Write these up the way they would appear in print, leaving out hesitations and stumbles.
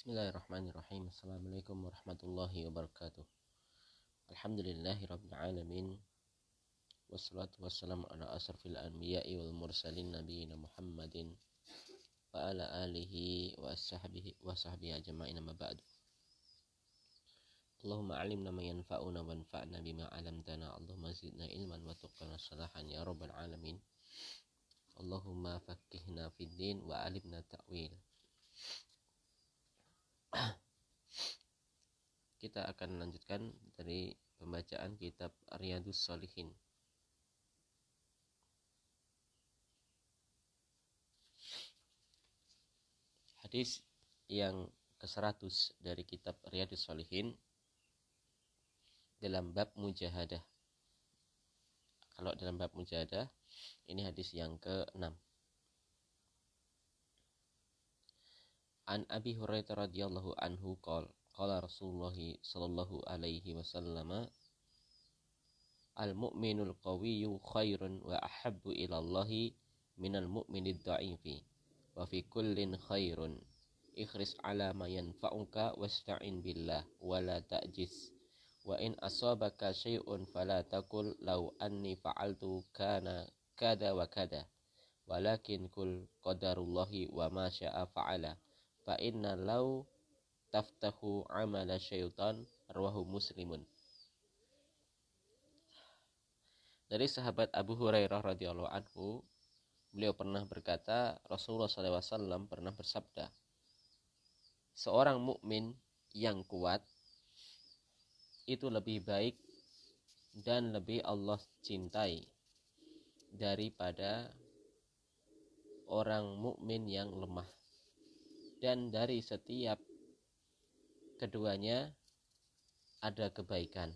Bismillahirrahmanirrahim. Assalamualaikum warahmatullahi wabarakatuh. Alhamdulillahi rabbil alamin. Wassalatu wassalamu ala asrafil anbiya'i wal mursalin nabiyina Muhammadin wa ala alihi wa sahbihi ajma'in, amma ba'du. Allahumma alimna ma yanfa'una wanfa'na bima 'allamtana. Allahumma zidna ilman wa tuqna salahan ya rabbal alamin. Allahumma faqqihna fid din wa 'allimna ta'wil. Kita akan melanjutkan dari pembacaan kitab Riyadhus Shalihin. Hadis yang ke-100 dari kitab Riyadhus Shalihin dalam bab mujahadah. Kalau dalam bab mujahadah, ini hadis yang ke-6. An Abi Hurairah radhiyallahu anhu qala Rasulullah sallallahu alaihi wasallam al-mu'minul qawiyyu khairun wa ahabbu ila Allah minal mu'minid dha'ifi wa fi kullin khairun ikhris ala ma yanfa'uka wasta'in billah wa la ta'jiz wa in asabaka syai'un fala taqul law anni fa'altu kana kada wa kada walakin kul qadarullahi wa ma syaa fa'ala fa inna law taftahu amala syaitan, rawahu Muslimun. Dari sahabat Abu Hurairah radhiyallahu anhu, beliau pernah berkata, Rasulullah SAW pernah bersabda, seorang mukmin yang kuat itu lebih baik dan lebih Allah cintai daripada orang mukmin yang lemah. Dan dari setiap keduanya ada kebaikan.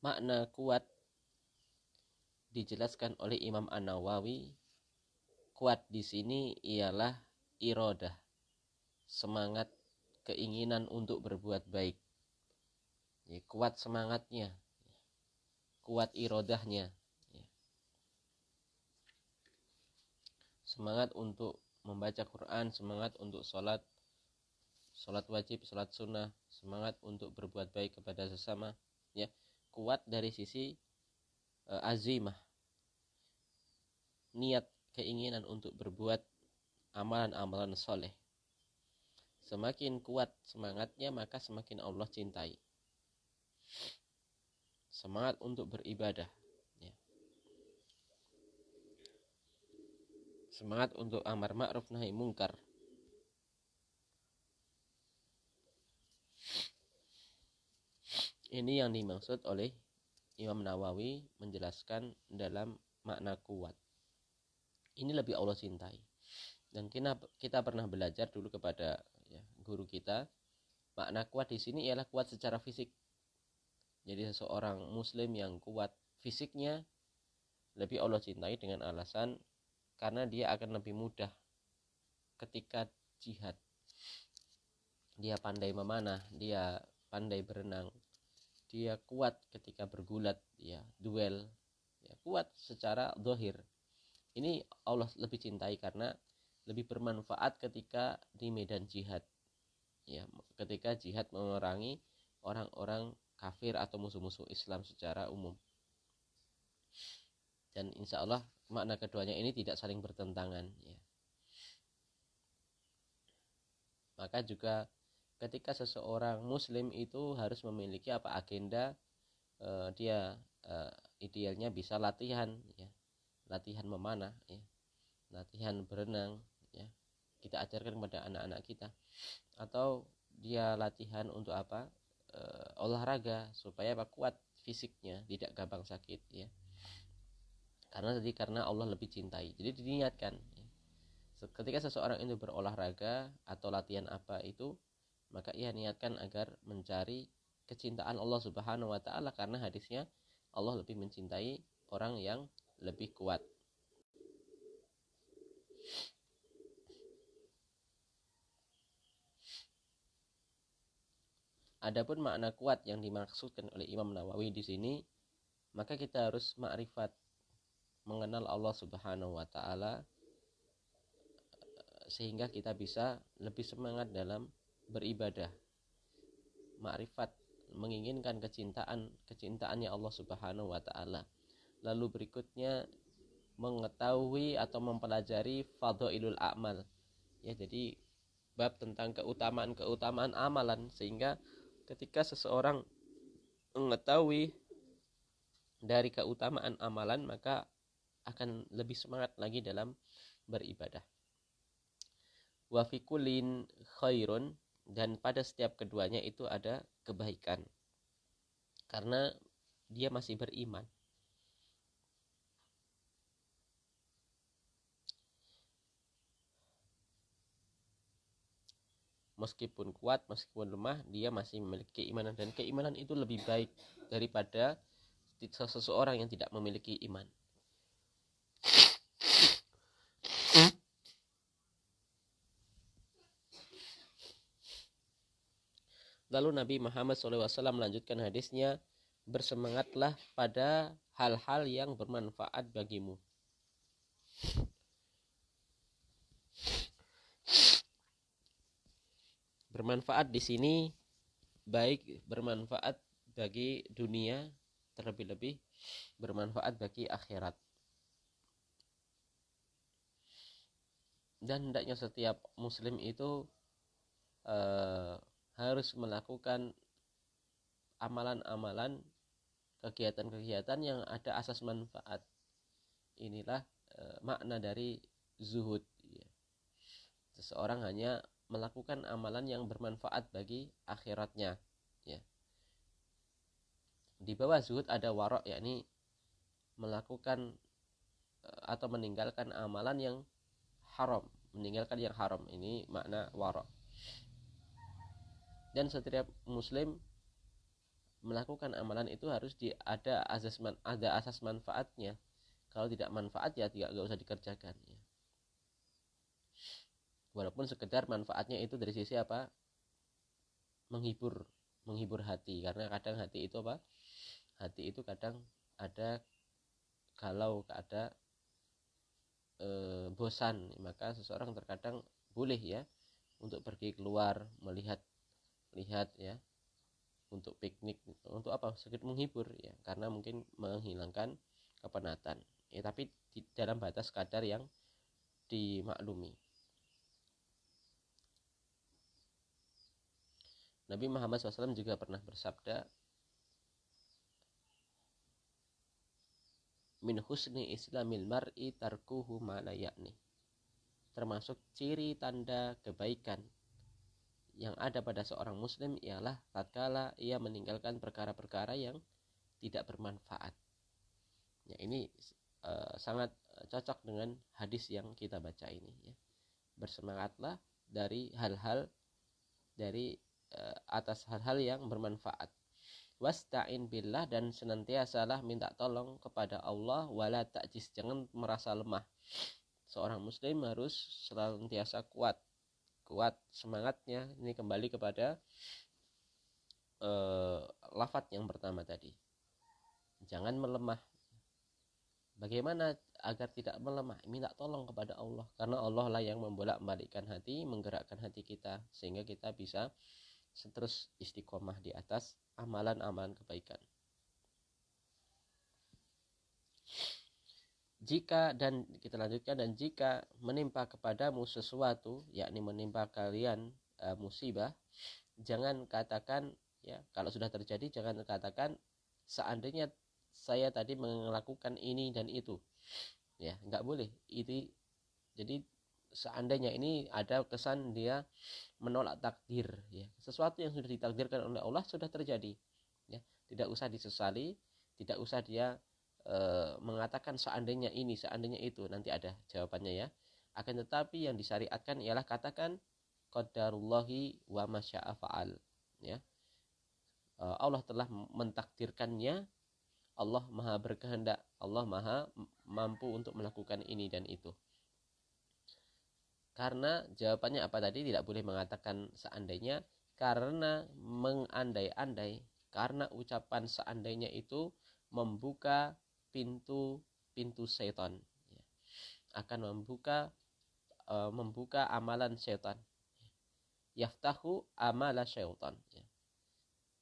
Makna kuat dijelaskan oleh Imam An-Nawawi. Kuat di sini ialah iradah, semangat, keinginan untuk berbuat baik. Kuat semangatnya, kuat iradahnya. Semangat untuk membaca Quran, semangat untuk sholat wajib, sholat sunnah, semangat untuk berbuat baik kepada sesama, ya, kuat dari sisi azimah, niat, keinginan untuk berbuat amalan-amalan soleh. Semakin kuat semangatnya, maka semakin Allah cintai. Semangat untuk beribadah, semangat untuk amar ma'ruf nahi mungkar. Ini yang dimaksud oleh Imam Nawawi menjelaskan dalam makna kuat. Ini lebih Allah cintai. Dan kita pernah belajar dulu kepada guru kita, makna kuat di sini ialah kuat secara fisik. Jadi seseorang muslim yang kuat fisiknya lebih Allah cintai dengan alasan karena dia akan lebih mudah ketika jihad. Dia pandai memanah, dia pandai berenang, dia kuat ketika bergulat, duel, kuat secara zahir. Ini Allah lebih cintai karena lebih bermanfaat ketika di medan jihad. Ketika jihad memerangi orang-orang kafir atau musuh-musuh Islam secara umum. Dan insya Allah makna keduanya ini tidak saling bertentangan. Maka juga ketika seseorang muslim itu harus memiliki agenda, dia idealnya bisa latihan, latihan memanah, latihan berenang, kita ajarkan kepada anak-anak kita, atau dia latihan untuk olahraga supaya kuat fisiknya, tidak gampang sakit, karena Allah lebih cintai. Jadi diniatkan, ketika seseorang itu berolahraga atau latihan itu, maka ia niatkan agar mencari kecintaan Allah Subhanahu wa ta'ala, karena hadisnya Allah lebih mencintai orang yang lebih kuat. Adapun makna kuat yang dimaksudkan oleh Imam Nawawi di sini, maka kita harus ma'rifat, mengenal Allah Subhanahu wa ta'ala sehingga kita bisa lebih semangat dalam beribadah, ma'rifat, menginginkan kecintaannya Allah Subhanahu wa taala. Lalu berikutnya mengetahui atau mempelajari fadhailul a'mal. Ya, jadi bab tentang keutamaan amalan, sehingga ketika seseorang mengetahui dari keutamaan amalan maka akan lebih semangat lagi dalam beribadah. Wa fi kullin khairun, dan pada setiap keduanya itu ada kebaikan karena dia masih beriman. Meskipun kuat, meskipun lemah, dia masih memiliki keimanan, dan keimanan itu lebih baik daripada seseorang yang tidak memiliki iman. Lalu Nabi Muhammad SAW melanjutkan hadisnya, bersemangatlah pada hal-hal yang bermanfaat bagimu. Bermanfaat di sini baik bermanfaat bagi dunia, terlebih-lebih bermanfaat bagi akhirat. Dan hendaknya setiap muslim itu harus melakukan amalan-amalan, kegiatan-kegiatan yang ada asas manfaat. Inilah makna dari zuhud. Seseorang hanya melakukan amalan yang bermanfaat bagi akhiratnya. Ya. Di bawah zuhud ada wara', yakni melakukan atau meninggalkan amalan yang haram, meninggalkan yang haram. Ini makna wara'. Dan setiap muslim melakukan amalan itu harus ada asas manfaatnya. Kalau tidak manfaat ya tidak usah dikerjakan. Ya. Walaupun sekedar manfaatnya itu dari sisi apa? Menghibur hati, karena kadang hati itu apa? Hati itu kadang ada kalau ada bosan, maka seseorang terkadang boleh ya untuk pergi keluar melihat ya, untuk piknik, untuk apa? Sedikit menghibur ya, karena mungkin menghilangkan kepenatan. Ya, tapi dalam batas kadar yang dimaklumi. Nabi Muhammad SAW juga pernah bersabda, min husni islamil mar'i tarkuhu ma la ya'ni. Termasuk ciri tanda kebaikan yang ada pada seorang muslim ialah tatkala ia meninggalkan perkara-perkara yang tidak bermanfaat. Ya, ini sangat cocok dengan hadis yang kita baca ini ya. Bersemangatlah dari hal-hal atas hal-hal yang bermanfaat. Wasta'in billah, dan senantiasalah minta tolong kepada Allah, wala ta'jiz, jangan merasa lemah. Seorang muslim harus senantiasa kuat semangatnya. Ini kembali kepada lafaz yang pertama tadi. Jangan melemah. Bagaimana agar tidak melemah? Minta tolong kepada Allah, karena Allah lah yang membolak-balikkan hati, menggerakkan hati kita, sehingga kita bisa terus istiqomah di atas amalan-amalan kebaikan. Kita lanjutkan, dan jika menimpa kepadamu sesuatu, yakni menimpa kalian musibah, jangan katakan ya, kalau sudah terjadi jangan katakan seandainya saya tadi melakukan ini dan itu. Ya, enggak boleh. Jadi seandainya ini ada kesan dia menolak takdir ya. Sesuatu yang sudah ditakdirkan oleh Allah sudah terjadi ya. Tidak usah disesali, tidak usah dia mengatakan seandainya ini, seandainya itu, nanti ada jawabannya ya. Akan tetapi yang disyariatkan ialah katakan qadarullahi wa masya'a fa'al ya. Allah telah mentakdirkannya, Allah maha berkehendak, Allah maha mampu untuk melakukan ini dan itu. Karena jawabannya apa tadi? Tidak boleh mengatakan seandainya, karena mengandai-andai, karena ucapan seandainya itu membuka pintu setan ya. Akan membuka membuka amalan syaitan. Yaftahu amala syaitan. Ya.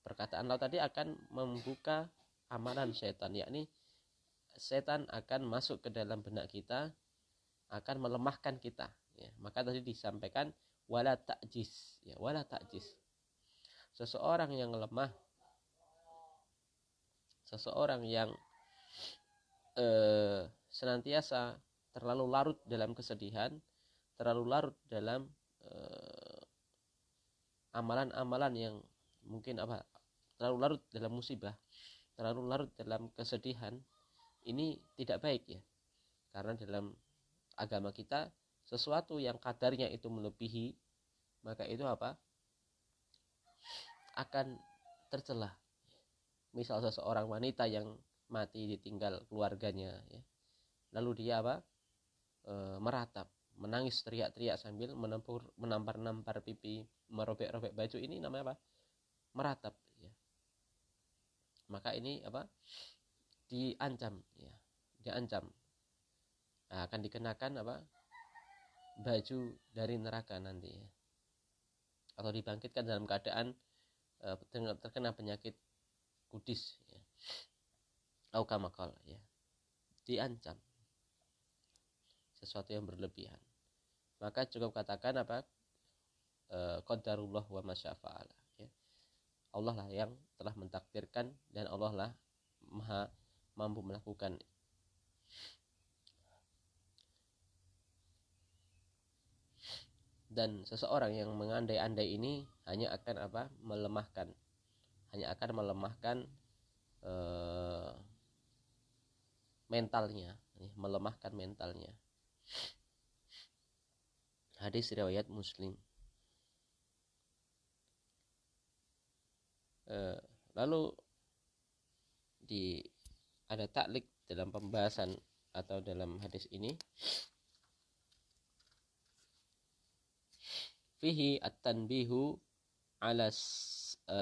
Perkataan Allah tadi akan membuka amalan syaitan, yakni setan akan masuk ke dalam benak kita, akan melemahkan kita. Ya. Maka tadi disampaikan wala ta'jiz. Ya, wala ta'jiz. Seseorang yang lemah, seseorang yang senantiasa terlalu larut dalam kesedihan, terlalu larut dalam amalan-amalan yang mungkin terlalu larut dalam musibah, terlalu larut dalam kesedihan, ini tidak baik ya. Karena dalam agama kita sesuatu yang kadarnya itu melebihi, maka itu akan tercela. Misal seseorang wanita yang mati ditinggal keluarganya ya. Lalu dia meratap, menangis teriak-teriak sambil menampar-nampar pipi, merobek-robek baju, ini namanya meratap ya. Maka ini diancam ya, diancam akan dikenakan baju dari neraka nanti ya, atau dibangkitkan dalam keadaan terkena penyakit kudis ya, atau kamakal ya, diancam sesuatu yang berlebihan. Maka cukup katakan qadarullah wa masyafa'ala ya. Allah lah yang telah mentakdirkan dan Allah lah maha mampu melakukan. Dan seseorang yang mengandai-andai ini hanya akan melemahkan, hanya akan melemahkan mentalnya, melemahkan mentalnya. Hadis riwayat Muslim. Lalu ada taklik dalam pembahasan atau dalam hadis ini, fihi at-tanbihu ala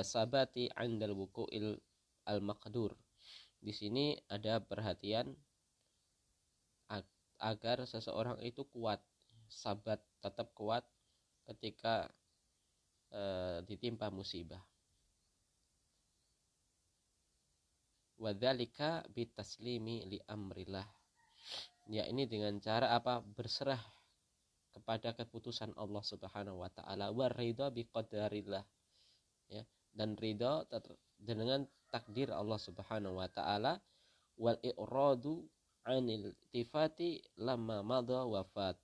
sabati 'indal wuqu'il al-maqdur. Di sini ada perhatian agar seseorang itu kuat, sabat, tetap kuat ketika ditimpa musibah. Wadzalika bitaslimi li amrillah. Ya, ini dengan cara berserah kepada keputusan Allah Subhanahu wa taala, war ridha biqadarillah ya, dan ridha dengan takdir Allah Subhanahu wa taala, wal i'radu 'anil tifati lamma madha wafat,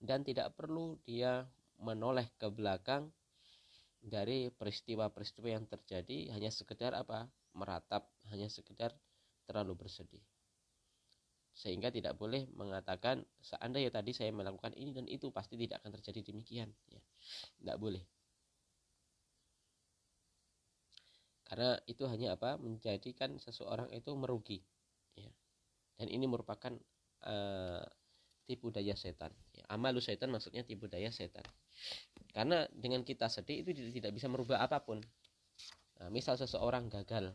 dan tidak perlu dia menoleh ke belakang dari peristiwa-peristiwa yang terjadi, hanya sekedar meratap, hanya sekedar terlalu bersedih. Sehingga tidak boleh mengatakan seandainya tadi saya melakukan ini dan itu pasti tidak akan terjadi demikian ya. Tidak boleh. Karena itu hanya menjadikan seseorang itu merugi ya. Dan ini merupakan tipu daya setan ya. Amalu setan maksudnya tipu daya setan. Karena dengan kita sedih itu tidak bisa merubah apapun. Nah, misal seseorang gagal,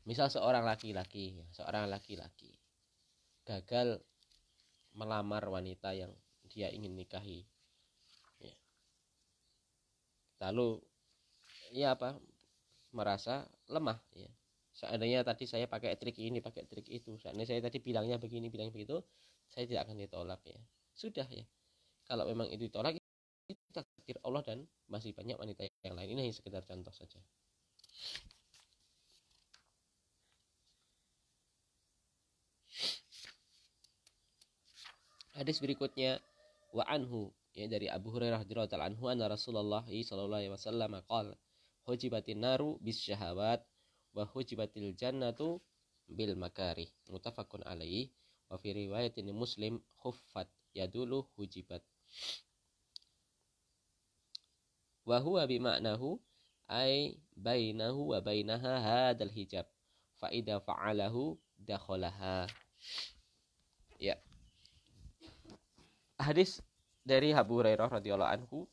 misal seorang laki-laki gagal melamar wanita yang dia ingin nikahi ya. Lalu merasa lemah ya. Seandainya tadi saya pakai trik ini, pakai trik itu, seandainya saya tadi bilangnya begini, bilang begitu, saya tidak akan ditolak ya. Sudah ya. Kalau memang itu ditolak, itu takdir Allah dan masih banyak wanita yang lain. Ini hanya sekedar contoh saja. Hadis berikutnya, wa anhu ya, dari Abu Hurairah radhiyallahu anhu, anna Rasulullah sallallahu alaihi wasallam qala hujibatin naru bis syahawat wa hujibatil jannatu bil makarih, muttafaqun alaihi. Wa fi riwayatin Muslim khuffat yadulu hujibat. Wa huwa bima'nahu ay bainahu wa bainaha hadal hijab fa idza fa'alahu dakhalaha. Ya. Hadis dari Abu Hurairah radhiyallahu anhu,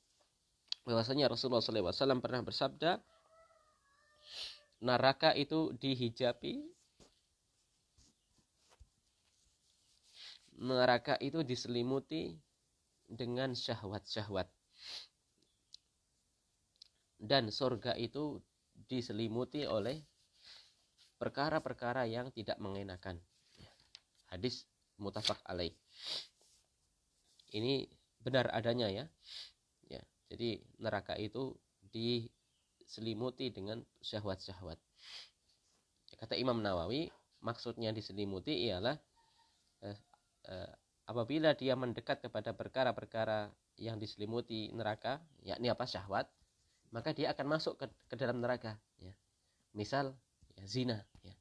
bahwasanya Rasulullah sallallahu alaihi wasallam pernah bersabda, neraka itu dihijabi, neraka itu diselimuti dengan syahwat-syahwat, dan surga itu diselimuti oleh perkara-perkara yang tidak mengenakan. Hadis muttafaq alaih. Ini benar adanya ya. Jadi neraka itu diselimuti dengan syahwat-syahwat. Kata Imam Nawawi, maksudnya diselimuti ialah apabila dia mendekat kepada perkara-perkara yang diselimuti neraka, yakni apa, syahwat, maka dia akan masuk ke dalam neraka. Ya. Misal ya, zina. Ya.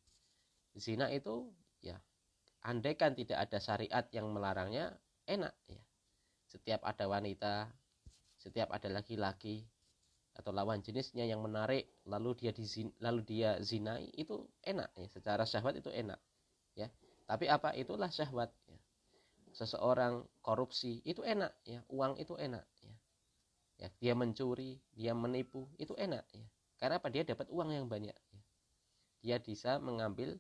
Zina itu ya, andaikan tidak ada syariat yang melarangnya, enak. Ya. Setiap ada wanita, setiap ada laki-laki atau lawan jenisnya yang menarik, lalu dia zinai, itu enak ya, secara syahwat itu enak ya. Tapi apa, itulah syahwat ya. Seseorang korupsi itu enak ya, uang itu enak ya. Ya, dia mencuri, dia menipu, itu enak ya. Karena apa, dia dapat uang yang banyak ya. Dia bisa mengambil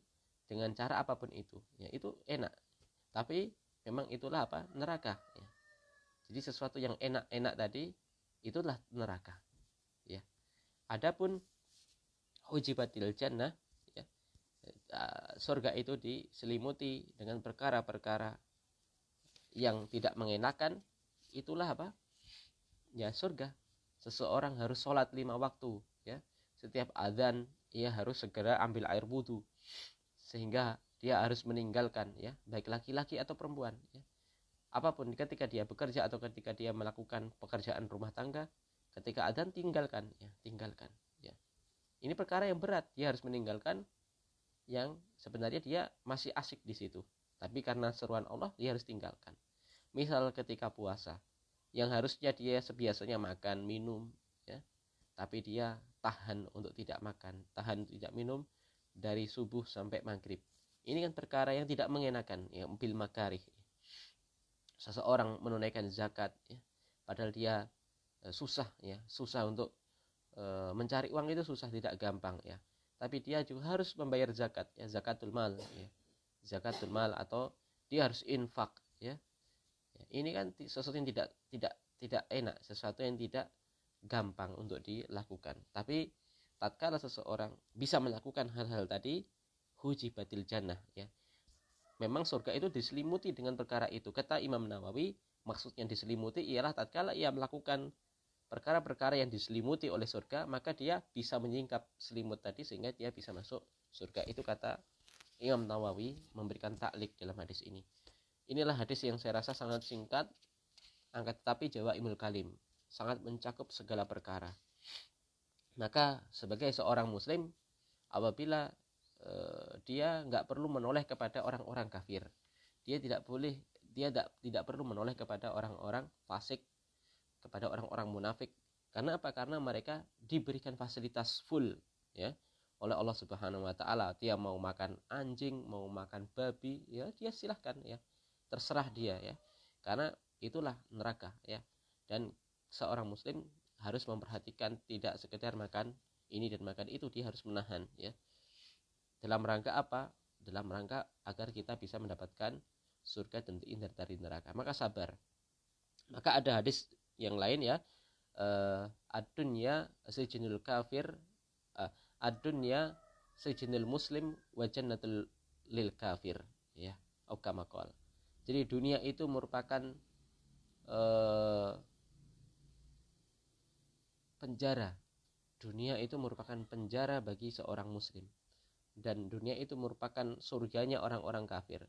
dengan cara apapun itu ya, itu enak. Tapi memang itulah apa, neraka ya. Jadi sesuatu yang enak-enak tadi itulah neraka. Ya. Adapun hujibatil jannah, ya, surga itu diselimuti dengan perkara-perkara yang tidak mengenakan, itulah apa? Ya, surga. Seseorang harus sholat 5 waktu. Ya. Setiap azan ia harus segera ambil air wudu, sehingga dia harus meninggalkan, ya, baik laki-laki atau perempuan. Ya. Apapun, ketika dia bekerja atau ketika dia melakukan pekerjaan rumah tangga, ketika adzan tinggalkan ya, tinggalkan ya. Ini perkara yang berat, dia harus meninggalkan yang sebenarnya dia masih asik di situ, tapi karena seruan Allah dia harus tinggalkan. Misal ketika puasa, yang harusnya dia sebiasanya makan minum ya, tapi dia tahan untuk tidak makan, tahan tidak minum dari subuh sampai maghrib. Ini kan perkara yang tidak mengenakan ya, bil makarih. Seseorang menunaikan zakat ya, padahal dia susah ya, susah untuk mencari uang itu susah, tidak gampang ya, tapi dia juga harus membayar zakat ya, zakatul mal ya, zakatul mal, atau dia harus infak ya. Ini kan sesuatu yang tidak enak, sesuatu yang tidak gampang untuk dilakukan. Tapi tatkala seseorang bisa melakukan hal-hal tadi, hujibatil jannah ya, memang surga itu diselimuti dengan perkara itu. Kata Imam Nawawi, maksudnya diselimuti ialah tatkala ia melakukan perkara-perkara yang diselimuti oleh surga, maka dia bisa menyingkap selimut tadi sehingga dia bisa masuk surga. Itu kata Imam Nawawi memberikan taklik dalam hadis ini. Inilah hadis yang saya rasa sangat singkat, angkat tetapi jawaimul kalim, sangat mencakup segala perkara. Maka sebagai seorang muslim, apabila dia nggak perlu menoleh kepada orang-orang kafir, dia tidak perlu menoleh kepada orang-orang fasik, kepada orang-orang munafik. Karena apa? Karena mereka diberikan fasilitas full ya oleh Allah Subhanahu wa taala. Dia mau makan anjing, mau makan babi, ya dia silahkan ya. Terserah dia ya. Karena itulah neraka ya. Dan seorang muslim harus memperhatikan, tidak sekedar makan ini dan makan itu, dia harus menahan ya. Dalam rangka apa? Dalam rangka agar kita bisa mendapatkan surga dan terhindar dari neraka. Maka sabar. Maka ada hadis yang lain ya, ad-dunya sijnul kafir, ad-dunya sijnul muslim wa jannatul lil kafir ya, atau kama qala. Jadi dunia itu merupakan penjara. Dunia itu merupakan penjara bagi seorang muslim, dan dunia itu merupakan surganya orang-orang kafir.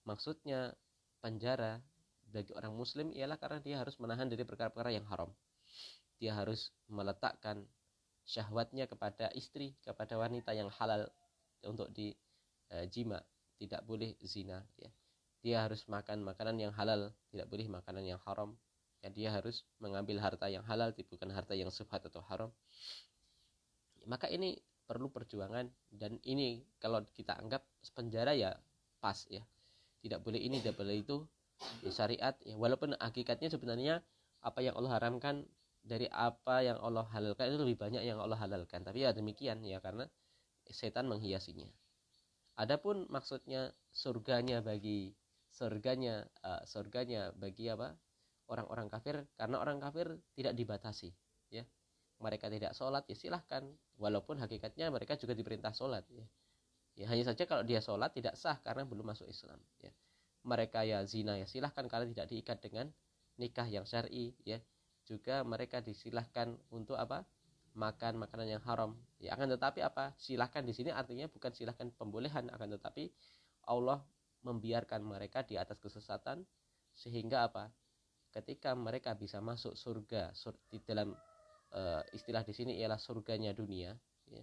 Maksudnya penjara bagi orang muslim ialah karena dia harus menahan dari perkara-perkara yang haram. Dia harus meletakkan syahwatnya kepada istri, kepada wanita yang halal untuk dijima, tidak boleh zina ya. Dia harus makan makanan yang halal, tidak boleh makanan yang haram ya. Dia harus mengambil harta yang halal, bukan harta yang syubhat atau haram. Maka ini perlu perjuangan, dan ini kalau kita anggap penjara ya pas ya, tidak boleh ini, tidak boleh itu ya, syariat ya. Walaupun hakikatnya sebenarnya apa yang Allah haramkan dari apa yang Allah halalkan itu lebih banyak yang Allah halalkan, tapi ya demikian ya, karena setan menghiasinya. Adapun maksudnya surganya bagi surganya bagi orang-orang kafir, karena orang kafir tidak dibatasi, ya. Mereka tidak sholat, ya silahkan, walaupun hakikatnya mereka juga diperintah sholat, ya. Ya hanya saja kalau dia sholat tidak sah karena belum masuk Islam, ya. Mereka ya zina, ya silahkan karena tidak diikat dengan nikah yang syar'i, ya. Juga mereka disilahkan untuk makan makanan yang haram, ya. Akan tetapi silahkan di sini artinya bukan silahkan pembolehan, akan tetapi Allah membiarkan mereka di atas kesesatan, sehingga ketika mereka bisa masuk surga, di dalam istilah di sini ialah surganya dunia, ya.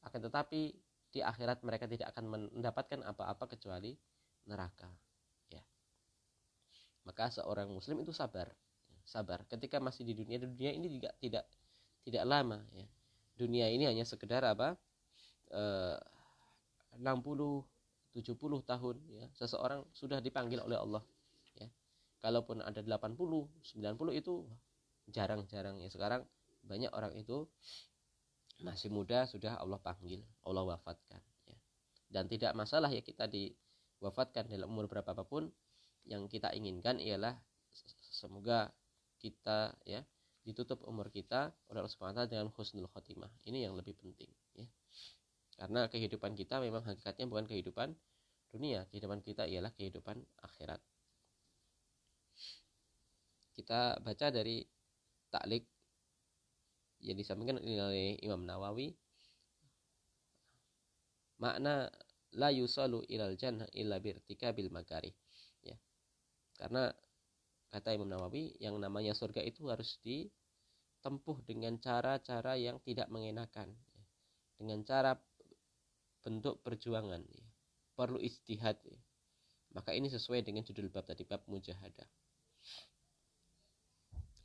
Akan tetapi di akhirat mereka tidak akan mendapatkan apa-apa kecuali neraka, ya. Maka seorang muslim itu sabar ketika masih di dunia. Dunia ini juga tidak lama, ya. Dunia ini hanya sekedar 60-70 tahun, ya. Seseorang sudah dipanggil oleh Allah, ya. Kalaupun ada 80-90 itu jarang-jarang, ya. Sekarang banyak orang itu masih muda sudah Allah panggil, Allah wafatkan, ya. Dan tidak masalah, ya, kita diwafatkan dalam umur berapapun. Yang kita inginkan ialah semoga kita, ya, ditutup umur kita oleh Allah Subhanahu wa taala dengan husnul khotimah. Ini yang lebih penting, ya. Karena kehidupan kita memang hakikatnya bukan kehidupan dunia, kehidupan kita ialah kehidupan akhirat. Kita baca dari ta'liq yang disampaikan oleh Imam Nawawi, makna la yusalu ilal jannah illa birtikabil makarih, ya. Karena kata Imam Nawawi, yang namanya surga itu harus ditempuh dengan cara-cara yang tidak mengenakan, ya. Dengan cara bentuk perjuangan, ya. Perlu ijtihad, ya. Maka ini sesuai dengan judul bab tadi, bab mujahadah.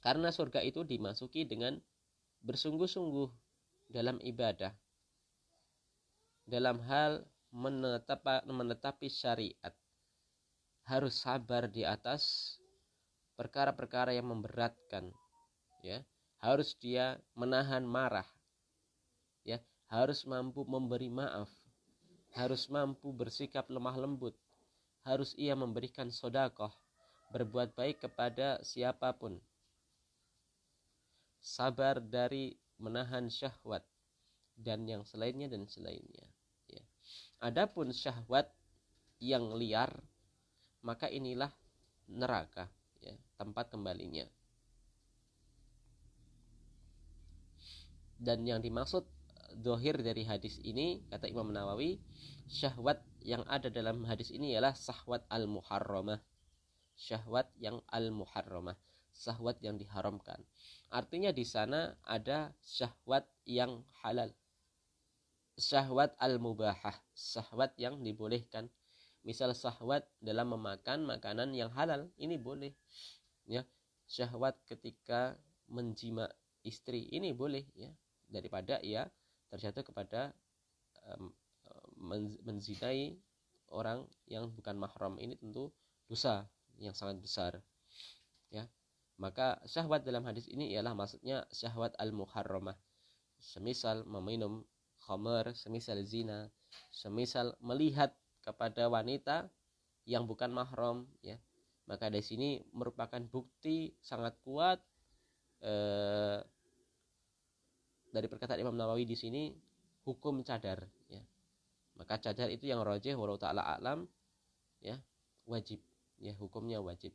Karena surga itu dimasuki dengan bersungguh-sungguh dalam ibadah, dalam hal menetapi syariat. Harus sabar di atas perkara-perkara yang memberatkan, ya. Harus dia menahan marah, ya. Harus mampu memberi maaf, harus mampu bersikap lemah lembut, harus ia memberikan sedekah, berbuat baik kepada siapapun, sabar dari menahan syahwat dan yang selainnya, ya. Adapun syahwat yang liar, maka inilah neraka, ya, tempat kembalinya. Dan yang dimaksud zahir dari hadis ini, kata Imam Nawawi, syahwat yang ada dalam hadis ini ialah syahwat al-muharramah. Syahwat yang al-muharramah, syahwat yang diharamkan. Artinya di sana ada syahwat yang halal, syahwat al-mubahah, syahwat yang dibolehkan. Misal syahwat dalam memakan makanan yang halal, ini boleh, ya. Syahwat ketika menjima istri, ini boleh, ya, daripada ia terjatuh kepada menzinai orang yang bukan mahram. Ini tentu dosa yang sangat besar, ya. Maka syahwat dalam hadis ini ialah maksudnya syahwat al-muharramah, semisal meminum khamar, semisal zina, semisal melihat kepada wanita yang bukan mahram, ya. Maka dari sini merupakan bukti sangat kuat dari perkataan Imam Nawawi di sini, hukum cadar, ya. Maka cadar itu yang rajih wallahu taala alam, ya, wajib, ya, hukumnya wajib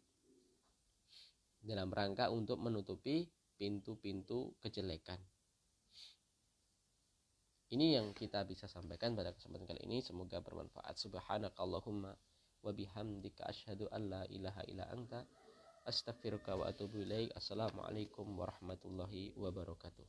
dalam rangka untuk menutupi pintu-pintu kejelekan. Ini yang kita bisa sampaikan pada kesempatan kali ini, semoga bermanfaat. Subhanakallahumma wa bihamdika asyhadu an la ilaha illa anta astaghfiruka wa atubu ilaik. Assalamualaikum warahmatullahi wabarakatuh.